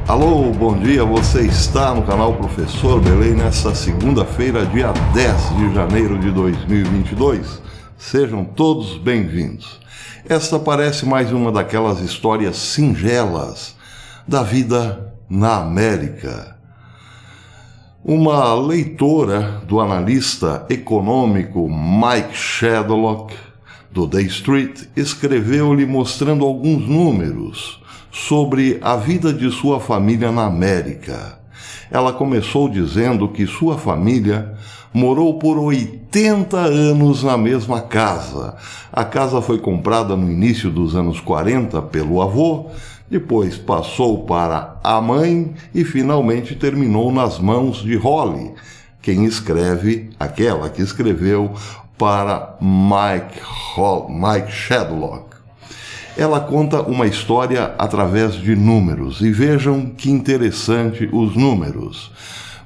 Alô, bom dia, você está no canal Professor Belém nesta segunda-feira, dia 10 de janeiro de 2022. Sejam todos bem-vindos. Esta parece mais uma daquelas histórias singelas da vida na América. Uma leitora do analista econômico Mike Shadlock, do Day Street, escreveu-lhe mostrando alguns números sobre a vida de sua família na América. Ela começou dizendo que sua família morou por 80 anos na mesma casa. A casa foi comprada no início dos anos 40 pelo avô, depois passou para a mãe e finalmente terminou nas mãos de Holly, aquela que escreveu para Mike Shadlock. Ela conta uma história através de números, e vejam que interessante os números.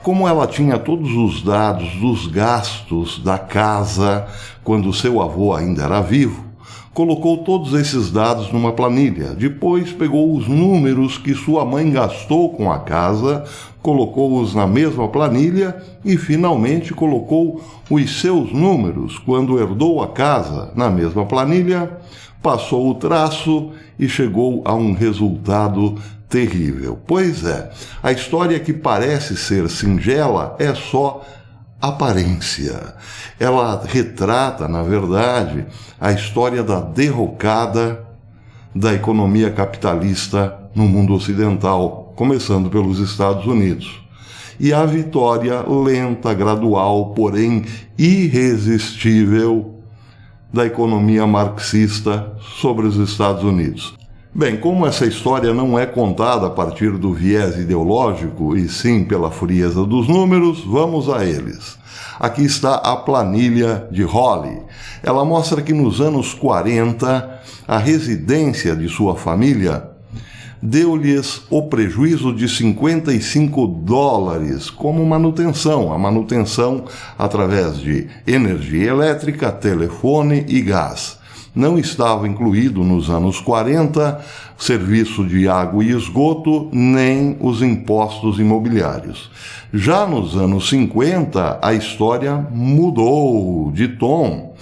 Como ela tinha todos os dados dos gastos da casa quando seu avô ainda era vivo, colocou todos esses dados numa planilha. Depois pegou os números que sua mãe gastou com a casa, colocou-os na mesma planilha e finalmente colocou os seus números quando herdou a casa na mesma planilha, passou o traço e chegou a um resultado terrível. Pois é, a história que parece ser singela é só aparência. Ela retrata, na verdade, a história da derrocada da economia capitalista no mundo ocidental, começando pelos Estados Unidos, e a vitória lenta, gradual, porém irresistível da economia marxista sobre os Estados Unidos. Bem, como essa história não é contada a partir do viés ideológico, e sim pela frieza dos números, vamos a eles. Aqui está a planilha de Holly. Ela mostra que nos anos 40, a residência de sua família deu-lhes o prejuízo de $55 como manutenção, a manutenção através de energia elétrica, telefone e gás. Não estava incluído nos anos 40 serviço de água e esgoto, nem os impostos imobiliários. Já nos anos 50, a história mudou de tom.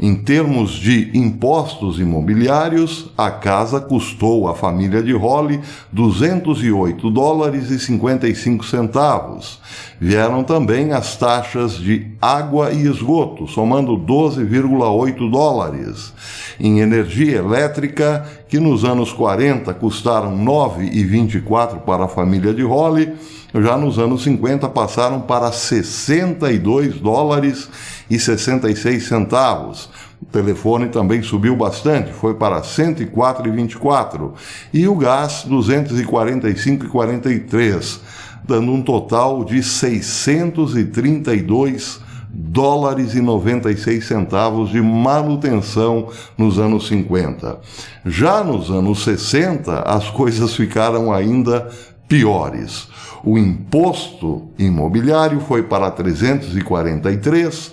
Em termos de impostos imobiliários, a casa custou à família de Holly $208,55. Vieram também as taxas de água e esgoto, somando $12,8. Em energia elétrica, que nos anos 40 custaram $9,24 para a família de Holly, já nos anos 50 passaram para $62,66. O telefone também subiu bastante, foi para $104,24. E o gás, $245,43, dando um total de $632,96 de manutenção nos anos 50. Já nos anos 60, as coisas ficaram ainda piores. O imposto imobiliário foi para $343,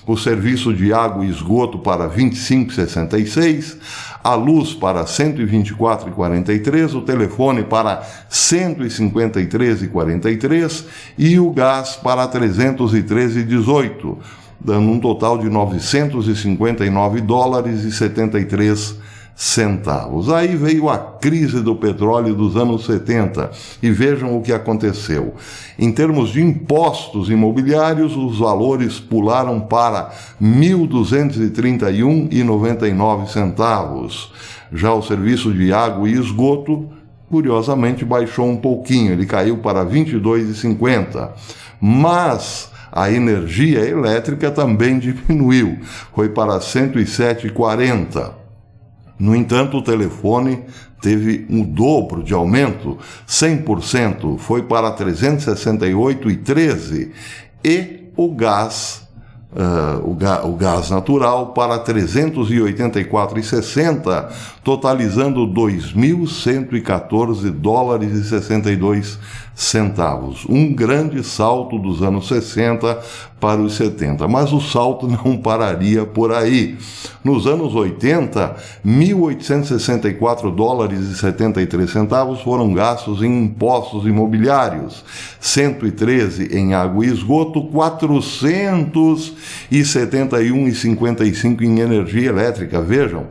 o serviço de água e esgoto para $25,66, a luz para $124,43, o telefone para $153,43 e o gás para $313,18, dando um total de $959,73. Aí veio a crise do petróleo dos anos 70 e vejam o que aconteceu. Em termos de impostos imobiliários, os valores pularam para $1.231,99. Já o serviço de água e esgoto, curiosamente, baixou um pouquinho, ele caiu para $22,50. Mas a energia elétrica também diminuiu, foi para $107,40. No entanto, o telefone teve um dobro de aumento, 100%, foi para $368,13. E o gás o gás natural para 384,60, totalizando 2.114 dólares e 62 centavos. Um grande salto dos anos 60 para os 70, mas o salto não pararia por aí. Nos anos 80, 1.864 dólares e 73 centavos foram gastos em impostos imobiliários, 113 em água e esgoto, 471,55 em energia elétrica. Vejam,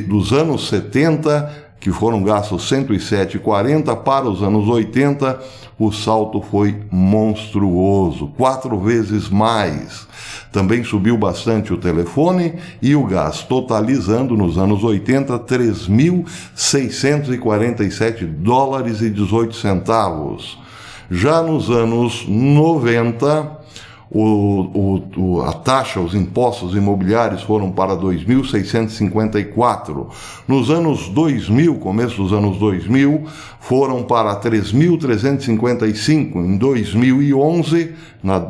dos anos 70, que foram gastos 107,40, para os anos 80, o salto foi monstruoso, 4 vezes mais. Também subiu bastante o telefone e o gás, totalizando nos anos 80 3.647 dólares e 18 centavos. Já nos anos 90, a taxa, os impostos imobiliários foram para 2.654. Nos anos 2000, começo dos anos 2000, foram para 3.355. Em 2011,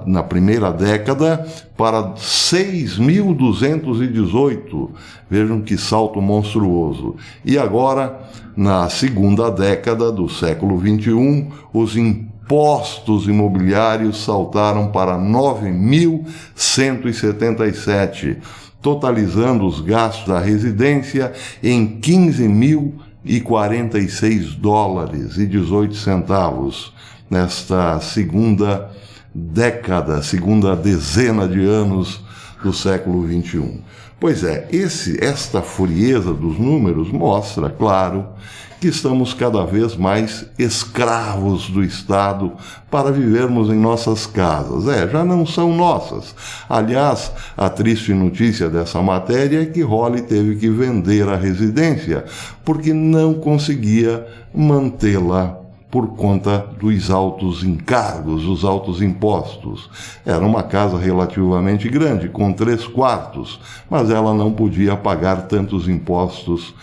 na primeira década, para 6.218. Vejam que salto monstruoso. E agora, na segunda década do século XXI, os impostos imobiliários saltaram para 9.177, totalizando os gastos da residência em 15.046 dólares e 18 centavos nesta segunda década, segunda dezena de anos do século XXI. Pois é, esta frieza dos números mostra, claro, que estamos cada vez mais escravos do Estado para vivermos em nossas casas. Já não são nossas. Aliás, a triste notícia dessa matéria é que Holly teve que vender a residência porque não conseguia mantê-la por conta dos altos encargos, dos altos impostos. Era uma casa relativamente grande, com 3 quartos, mas ela não podia pagar tantos impostos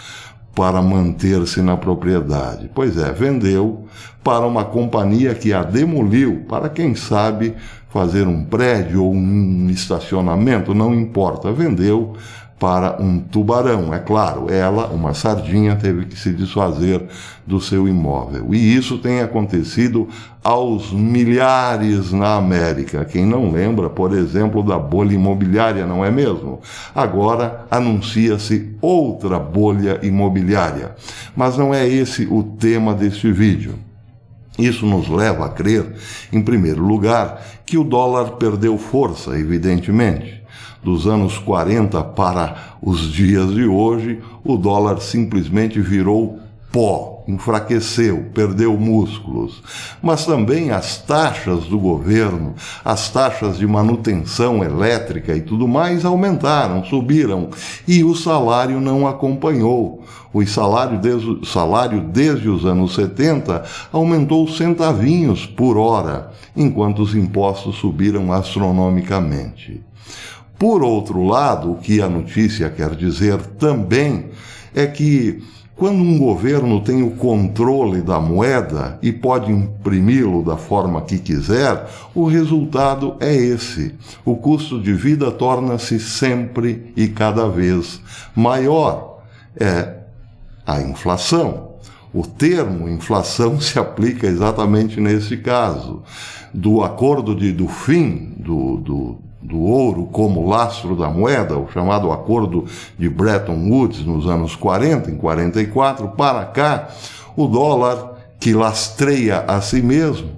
para manter-se na propriedade. Pois é, vendeu para uma companhia que a demoliu, para quem sabe fazer um prédio ou um estacionamento, não importa, vendeu para um tubarão. É claro, ela, uma sardinha, teve que se desfazer do seu imóvel. E isso tem acontecido aos milhares na América. Quem não lembra, por exemplo, da bolha imobiliária, não é mesmo? Agora anuncia-se outra bolha imobiliária. Mas não é esse o tema deste vídeo. Isso nos leva a crer, em primeiro lugar, que o dólar perdeu força, evidentemente. Dos anos 40 para os dias de hoje, o dólar simplesmente virou pó, enfraqueceu, perdeu músculos. Mas também as taxas do governo, as taxas de manutenção elétrica e tudo mais aumentaram, subiram, e o salário não acompanhou. O salário desde os anos 70 aumentou centavinhos por hora, enquanto os impostos subiram astronomicamente. Por outro lado, o que a notícia quer dizer também é que quando um governo tem o controle da moeda e pode imprimi-lo da forma que quiser, o resultado é esse. O custo de vida torna-se sempre e cada vez maior. É a inflação. O termo inflação se aplica exatamente nesse caso. Do acordo do fim do ouro como lastro da moeda, o chamado acordo de Bretton Woods nos anos 40, em 44, para cá, o dólar, que lastreia a si mesmo,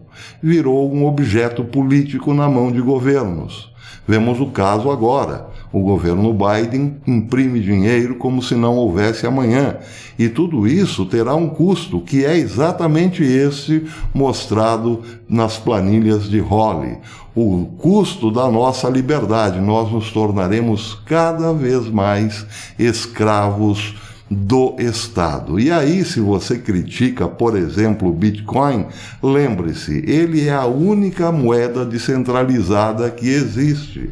virou um objeto político na mão de governos. Vemos o caso agora. O governo Biden imprime dinheiro como se não houvesse amanhã. E tudo isso terá um custo, que é exatamente esse mostrado nas planilhas de Holly. O custo da nossa liberdade. Nós nos tornaremos cada vez mais escravos do Estado. E aí, se você critica, por exemplo, o Bitcoin, lembre-se, ele é a única moeda descentralizada que existe.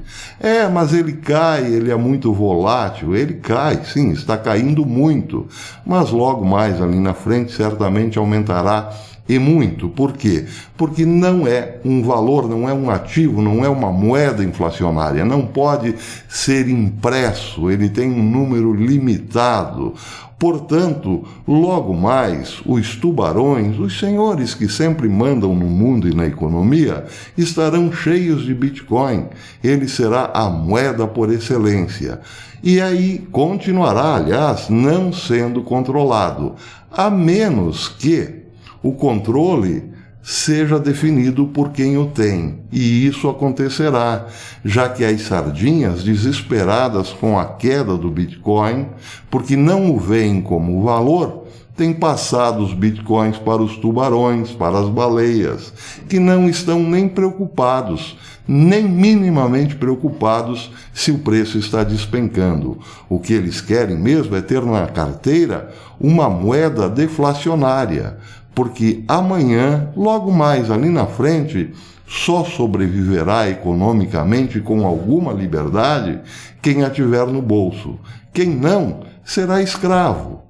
Mas ele cai, ele é muito volátil, ele cai, sim, está caindo muito, mas logo mais ali na frente certamente aumentará E muito. Por quê? Porque não é um valor, não é um ativo, não é uma moeda inflacionária. Não pode ser impresso, ele tem um número limitado. Portanto, logo mais, os tubarões, os senhores que sempre mandam no mundo e na economia, estarão cheios de Bitcoin. Ele será a moeda por excelência. E aí continuará, aliás, não sendo controlado, a menos que o controle seja definido por quem o tem. E isso acontecerá, já que as sardinhas, desesperadas com a queda do Bitcoin, porque não o veem como valor, têm passado os Bitcoins para os tubarões, para as baleias, que não estão nem preocupados, nem minimamente preocupados se o preço está despencando. O que eles querem mesmo é ter na carteira uma moeda deflacionária, porque amanhã, logo mais ali na frente, só sobreviverá economicamente com alguma liberdade quem a tiver no bolso. Quem não, será escravo,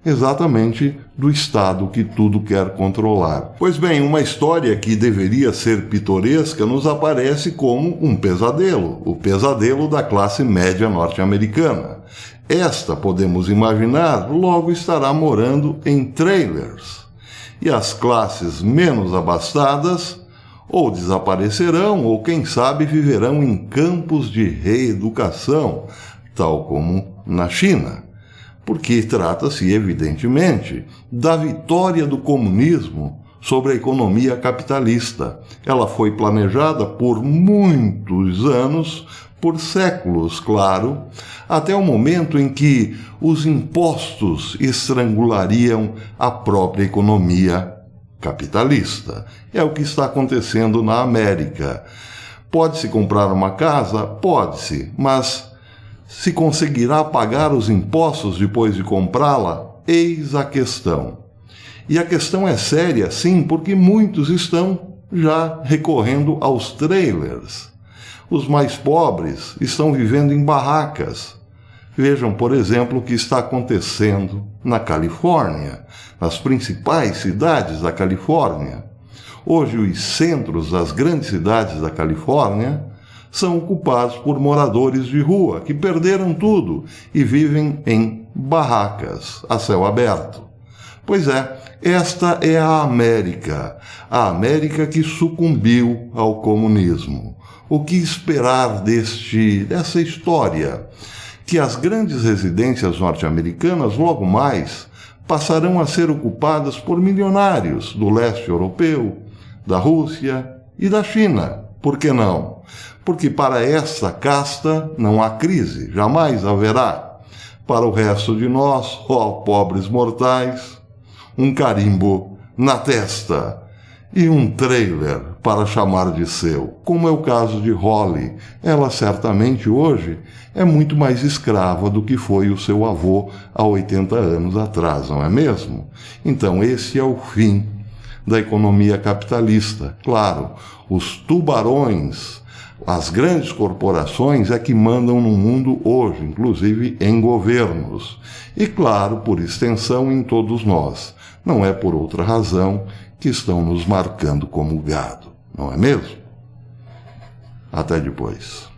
exatamente do Estado que tudo quer controlar. Pois bem, uma história que deveria ser pitoresca nos aparece como um pesadelo, o pesadelo da classe média norte-americana. Esta, podemos imaginar, logo estará morando em trailers. E as classes menos abastadas ou desaparecerão ou, quem sabe, viverão em campos de reeducação, tal como na China. Porque trata-se, evidentemente, da vitória do comunismo sobre a economia capitalista. Ela foi planejada por muitos anos, por séculos, claro, até o momento em que os impostos estrangulariam a própria economia capitalista. É o que está acontecendo na América. Pode-se comprar uma casa? Pode-se, mas se conseguirá pagar os impostos depois de comprá-la? Eis a questão. E a questão é séria, sim, porque muitos estão já recorrendo aos trailers. Os mais pobres estão vivendo em barracas. Vejam, por exemplo, o que está acontecendo na Califórnia, nas principais cidades da Califórnia. Hoje, os centros das grandes cidades da Califórnia são ocupados por moradores de rua que perderam tudo e vivem em barracas a céu aberto. Pois é, esta é a América que sucumbiu ao comunismo. O que esperar dessa história? Que as grandes residências norte-americanas, logo mais, passarão a ser ocupadas por milionários do leste europeu, da Rússia e da China. Por que não? Porque para essa casta não há crise, jamais haverá. Para o resto de nós, ó pobres mortais, um carimbo na testa e um trailer para chamar de seu, como é o caso de Holly. Ela certamente hoje é muito mais escrava do que foi o seu avô há 80 anos atrás, não é mesmo? Então esse é o fim da economia capitalista. Claro, os tubarões, as grandes corporações é que mandam no mundo hoje, inclusive em governos. E claro, por extensão, em todos nós. Não é por outra razão que estão nos marcando como gado, não é mesmo? Até depois.